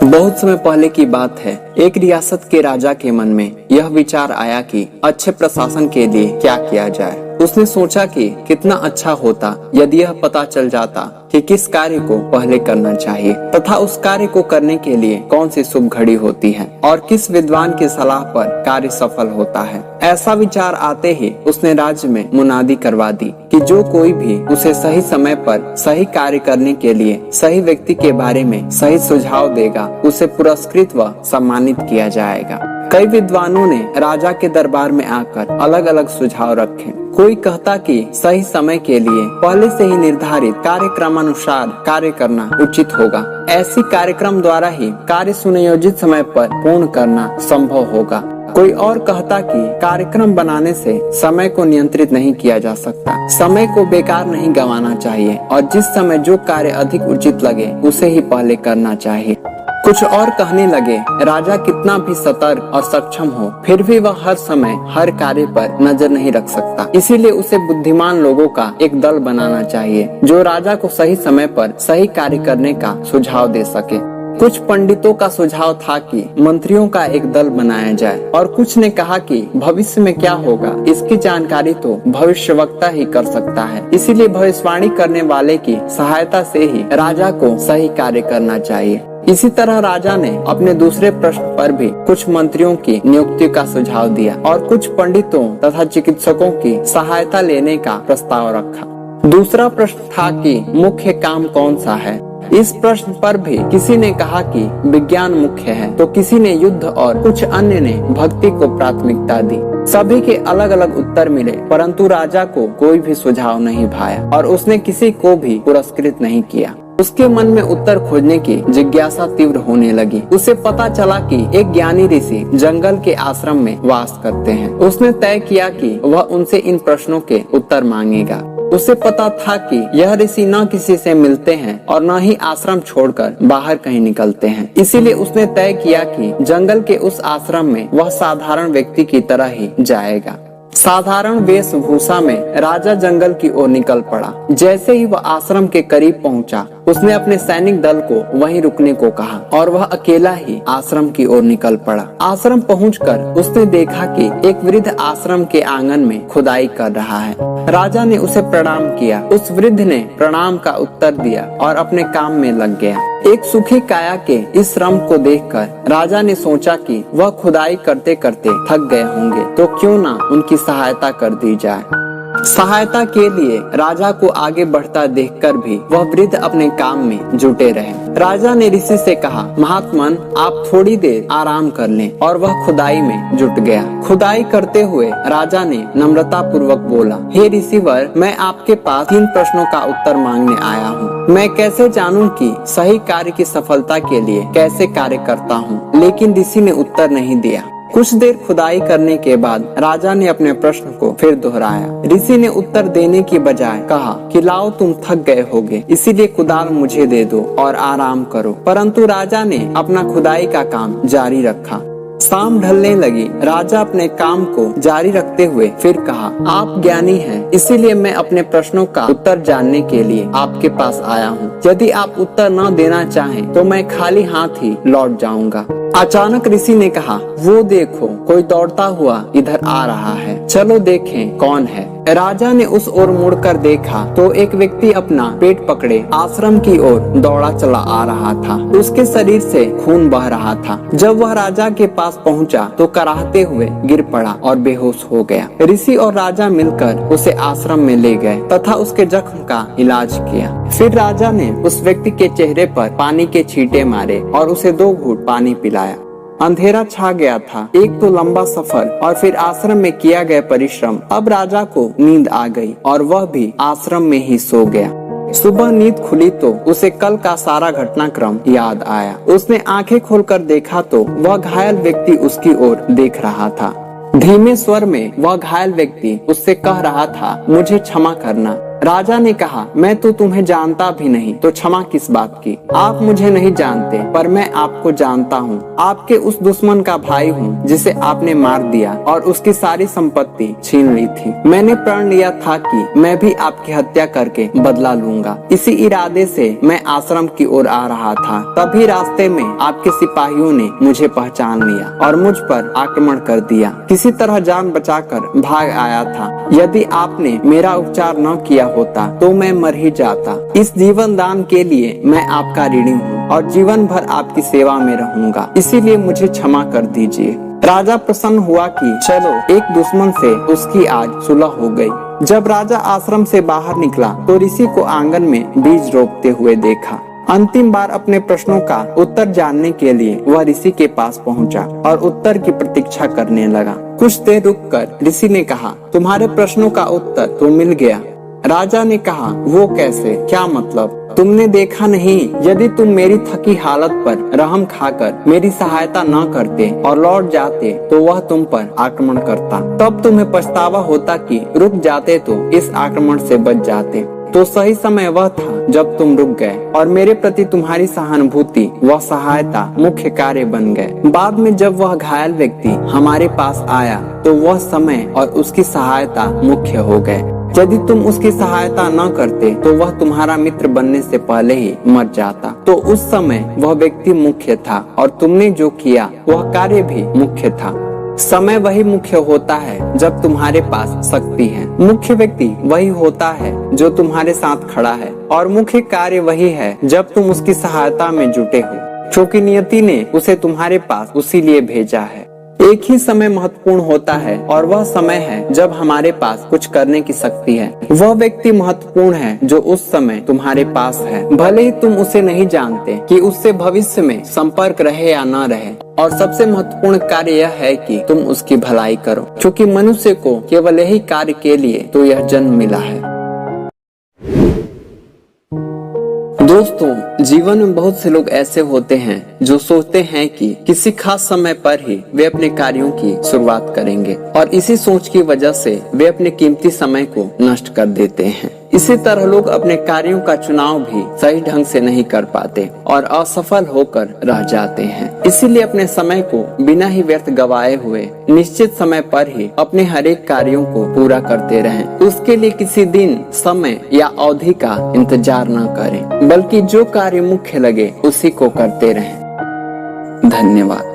बहुत समय पहले की बात है। एक रियासत के राजा के मन में यह विचार आया कि अच्छे प्रशासन के लिए क्या किया जाए। उसने सोचा कि कितना अच्छा होता यदि यह पता चल जाता कि किस कार्य को पहले करना चाहिए तथा उस कार्य को करने के लिए कौन सी शुभ घड़ी होती है और किस विद्वान की सलाह पर कार्य सफल होता है। ऐसा विचार आते ही उसने राज्य में मुनादी करवा दी कि जो कोई भी उसे सही समय पर सही कार्य करने के लिए सही व्यक्ति के बारे में सही सुझाव देगा उसे पुरस्कृत व सम्मानित किया जाएगा। कई विद्वानों ने राजा के दरबार में आकर अलग अलग सुझाव रखे। कोई कहता कि सही समय के लिए पहले से ही निर्धारित कार्यक्रमानुसार कार्य करना उचित होगा। ऐसी कार्यक्रम द्वारा ही कार्य सुनियोजित समय पर पूर्ण करना संभव होगा। कोई और कहता कि कार्यक्रम बनाने से समय को नियंत्रित नहीं किया जा सकता। समय को बेकार नहीं गंवाना चाहिए और जिस समय जो कार्य अधिक उचित लगे उसे ही पहले करना चाहिए। कुछ और कहने लगे, राजा कितना भी सतर्क और सक्षम हो फिर भी वह हर समय हर कार्य पर नजर नहीं रख सकता। इसीलिए उसे बुद्धिमान लोगों का एक दल बनाना चाहिए जो राजा को सही समय पर सही कार्य करने का सुझाव दे सके। कुछ पंडितों का सुझाव था कि मंत्रियों का एक दल बनाया जाए और कुछ ने कहा कि भविष्य में क्या होगा इसकी जानकारी तो भविष्यवक्ता ही कर सकता है, इसीलिए भविष्यवाणी करने वाले की सहायता से ही राजा को सही कार्य करना चाहिए। इसी तरह राजा ने अपने दूसरे प्रश्न पर भी कुछ मंत्रियों की नियुक्ति का सुझाव दिया और कुछ पंडितों तथा चिकित्सकों की सहायता लेने का प्रस्ताव रखा। दूसरा प्रश्न था कि मुख्य काम कौन सा है। इस प्रश्न पर भी किसी ने कहा कि विज्ञान मुख्य है तो किसी ने युद्ध और कुछ अन्य ने भक्ति को प्राथमिकता दी। सभी के अलग अलग उत्तर मिले परंतु राजा को कोई भी सुझाव नहीं भाया और उसने किसी को भी पुरस्कृत नहीं किया। उसके मन में उत्तर खोजने की जिज्ञासा तीव्र होने लगी। उसे पता चला कि एक ज्ञानी ऋषि जंगल के आश्रम में वास करते हैं। उसने तय किया कि वह उनसे इन प्रश्नों के उत्तर मांगेगा। उसे पता था कि यह ऋषि न किसी से मिलते हैं और न ही आश्रम छोड़कर बाहर कहीं निकलते हैं। इसीलिए उसने तय किया कि जंगल के उस आश्रम में वह साधारण व्यक्ति की तरह ही जाएगा। साधारण वेशभूषा में राजा जंगल की ओर निकल पड़ा। जैसे ही वह आश्रम के करीब पहुंचा, उसने अपने सैनिक दल को वहीं रुकने को कहा और वह अकेला ही आश्रम की ओर निकल पड़ा। आश्रम पहुंचकर उसने देखा कि एक वृद्ध आश्रम के आंगन में खुदाई कर रहा है। राजा ने उसे प्रणाम किया। उस वृद्ध ने प्रणाम का उत्तर दिया और अपने काम में लग गया। एक सुखी काया के इस श्रम को देखकर राजा ने सोचा कि वह खुदाई करते करते थक गए होंगे तो क्यों ना उनकी सहायता कर दी जाए। सहायता के लिए राजा को आगे बढ़ता देखकर भी वह वृद्ध अपने काम में जुटे रहे। राजा ने ऋषि से कहा, महात्मन आप थोड़ी देर आराम कर लें और वह खुदाई में जुट गया। खुदाई करते हुए राजा ने नम्रता पूर्वक बोला, हे ऋषिवर, मैं आपके पास 3 प्रश्नों का उत्तर मांगने आया हूँ। मैं कैसे जानूं कि सही कार्य की सफलता के लिए कैसे कार्य करता हूँ? लेकिन ऋषि ने उत्तर नहीं दिया। कुछ देर खुदाई करने के बाद राजा ने अपने प्रश्न को फिर दोहराया। ऋषि ने उत्तर देने की बजाय कहा कि लाओ तुम थक गए होगे, इसीलिए कुदाल मुझे दे दो और आराम करो। परंतु राजा ने अपना खुदाई का काम जारी रखा। शाम ढलने लगी। राजा अपने काम को जारी रखते हुए फिर कहा, आप ज्ञानी हैं, इसीलिए मैं अपने प्रश्नों का उत्तर जानने के लिए आपके पास आया हूँ। यदि आप उत्तर न देना चाहें तो मैं खाली हाथ ही लौट जाऊंगा। अचानक ऋषि ने कहा, वो देखो कोई दौड़ता हुआ इधर आ रहा है, चलो देखें कौन है। राजा ने उस ओर मुड़कर देखा तो एक व्यक्ति अपना पेट पकड़े आश्रम की ओर दौड़ा चला आ रहा था। उसके शरीर से खून बह रहा था। जब वह राजा के पास पहुंचा तो कराहते हुए गिर पड़ा और बेहोश हो गया। ऋषि और राजा मिलकर उसे आश्रम में ले गए तथा उसके जख्म का इलाज किया। फिर राजा ने उस व्यक्ति के चेहरे पर पानी के छींटे मारे और उसे 2 घूंट पानी पिलाया। अंधेरा छा गया था। एक तो लंबा सफर और फिर आश्रम में किया गया परिश्रम। अब राजा को नींद आ गई और वह भी आश्रम में ही सो गया। सुबह नींद खुली तो उसे कल का सारा घटनाक्रम याद आया। उसने आंखें खोलकर देखा तो वह घायल व्यक्ति उसकी ओर देख रहा था। धीमे स्वर में वह घायल व्यक्ति उससे कह रहा था, मुझे क्षमा करना, राजा ने कहा, मैं तो तुम्हें जानता भी नहीं, तो क्षमा किस बात की। आप मुझे नहीं जानते, पर मैं आपको जानता हूँ। आपके उस दुश्मन का भाई हूँ जिसे आपने मार दिया और उसकी सारी संपत्ति छीन ली थी। मैंने प्रण लिया था कि मैं भी आपकी हत्या करके बदला लूंगा। इसी इरादे से मैं आश्रम की ओर आ रहा था। तभी रास्ते में आपके सिपाहियों ने मुझे पहचान लिया और मुझ पर आक्रमण कर दिया। किसी तरह जान बचाकर भाग आया था। यदि आपने मेरा उपचार न किया होता तो मैं मर ही जाता। इस जीवन दान के लिए मैं आपका ऋणी हूँ और जीवन भर आपकी सेवा में रहूंगा, इसीलिए मुझे क्षमा कर दीजिए। राजा प्रसन्न हुआ कि चलो, एक दुश्मन से उसकी आज सुलह हो गई। जब राजा आश्रम से बाहर निकला तो ऋषि को आंगन में बीज रोपते हुए देखा। अंतिम बार अपने प्रश्नों का उत्तर जानने के लिए वह ऋषि के पास पहुंचा और उत्तर की प्रतीक्षा करने लगा। कुछ देर रुककर ऋषि ने कहा, तुम्हारे प्रश्नों का उत्तर तो मिल गया। राजा ने कहा, वो कैसे, क्या मतलब? तुमने देखा नहीं, यदि तुम मेरी थकी हालत पर रहम खाकर मेरी सहायता न करते और लौट जाते तो वह तुम पर आक्रमण करता। तब तुम्हें पछतावा होता कि रुक जाते तो इस आक्रमण से बच जाते। तो सही समय वह था जब तुम रुक गए और मेरे प्रति तुम्हारी सहानुभूति व सहायता मुख्य कार्य बन गए। बाद में जब वह घायल व्यक्ति हमारे पास आया तो वह समय और उसकी सहायता मुख्य हो गए। यदि तुम उसकी सहायता न करते तो वह तुम्हारा मित्र बनने से पहले ही मर जाता। तो उस समय वह व्यक्ति मुख्य था और तुमने जो किया वह कार्य भी मुख्य था। समय वही मुख्य होता है जब तुम्हारे पास शक्ति है। मुख्य व्यक्ति वही होता है जो तुम्हारे साथ खड़ा है और मुख्य कार्य वही है जब तुम उसकी सहायता में जुटे हो, क्योंकि नियति ने उसे तुम्हारे पास उसी लिए भेजा है। एक ही समय महत्वपूर्ण होता है और वह समय है जब हमारे पास कुछ करने की शक्ति है। वह व्यक्ति महत्वपूर्ण है जो उस समय तुम्हारे पास है, भले ही तुम उसे नहीं जानते कि उससे भविष्य में संपर्क रहे या न रहे। और सबसे महत्वपूर्ण कार्य यह है कि तुम उसकी भलाई करो, क्योंकि मनुष्य को केवल यही कार्य के लिए तो यह जन्म मिला है। दोस्तों, जीवन में बहुत से लोग ऐसे होते हैं जो सोचते हैं कि किसी खास समय पर ही वे अपने कार्यों की शुरुआत करेंगे और इसी सोच की वजह से वे अपने कीमती समय को नष्ट कर देते हैं। इसी तरह लोग अपने कार्यों का चुनाव भी सही ढंग से नहीं कर पाते और असफल होकर रह जाते हैं। इसीलिए अपने समय को बिना ही व्यर्थ गवाए हुए निश्चित समय पर ही अपने हर एक कार्यों को पूरा करते रहें। उसके लिए किसी दिन, समय या अवधि का इंतजार न करें, बल्कि जो कार्य मुख्य लगे उसी को करते रहें। धन्यवाद।